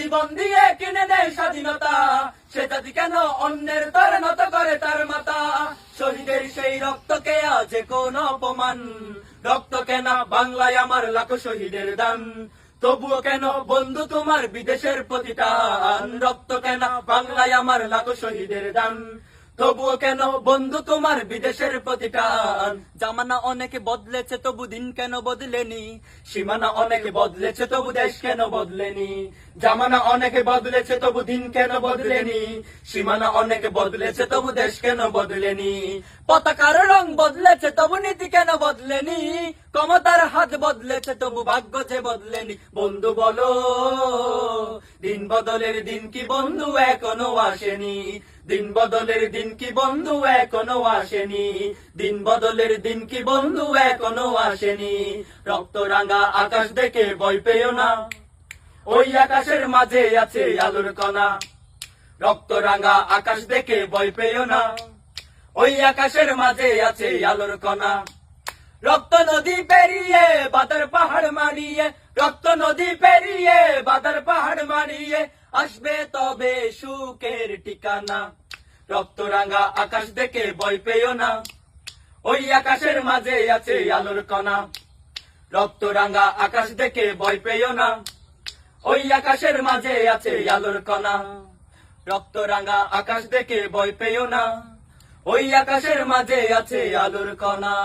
জীবন দিয়ে কিনে নেয় স্বাধীনতা, সে জাতি কেন অন্যের তরে নত করে তার মাথা? শহীদের সেই রক্তকে আজ কোন অপমান, রক্ত কেন বাংলায় আমার লাখো শহীদের দান, তবুও কেন বন্ধু তোমার বিদেশের প্রতিটান? রক্ত কেন বাংলায় আমার লাখো শহীদের দান, তবুও কেন বন্ধু তোমার বিদেশের প্রতিটান? জামানা অনেক বদলেছে তবু দিন কেন বদলেনি, সীমানা অনেক বদলেছে তবু দেশ কেন বদলেনি? জামানা অনেক বদলেছে তবু দিন কেন বদলেনি, সীমানা অনেক বদলেছে তবু দেশ কেন বদলেনি? পতাকার রং বদলেছে তবু নীতি কেন বদলেনি, ক্ষমতার হাত বদলেছে তবু ভাগ্য যে বদলেনি? বন্ধু বলো, দিন বদলের দিন কি বন্ধু এখনো আসেনি? দিন বদলের দিন কি বন্ধু এখনো আসেনি? দিন বদলের দিন কি বন্ধু এখনো আসেনি? রক্ত রাঙা আকাশ দেখে ভয় পেও না, ওই আকাশের মাঝে আছে আলোর কণা। রক্ত রাঙা আকাশ দেখে ভয় পেও না, ওই আকাশের মাঝে আছে আলোর কণা। রক্ত নদী পেরিয়ে বাদার পাহাড় মারিয়ে, রক্ত নদী পেরিয়ে বাদার পাহাড় মারিয়ে আসবে তবে সুখের ঠিকানা। রক্ত রাঙা আকাশ দেখে ভয় পেও না, ওই আকাশের মাঝে আছে আলোর কণা। রক্ত রাঙা আকাশ দেখে ভয় পেও না, ওই আকাশের মাঝে আছে আলোর কণা। রক্ত রাঙা আকাশ দেখে ভয় পেও না, ওই আকাশের মাঝে আছে আলোর কণা।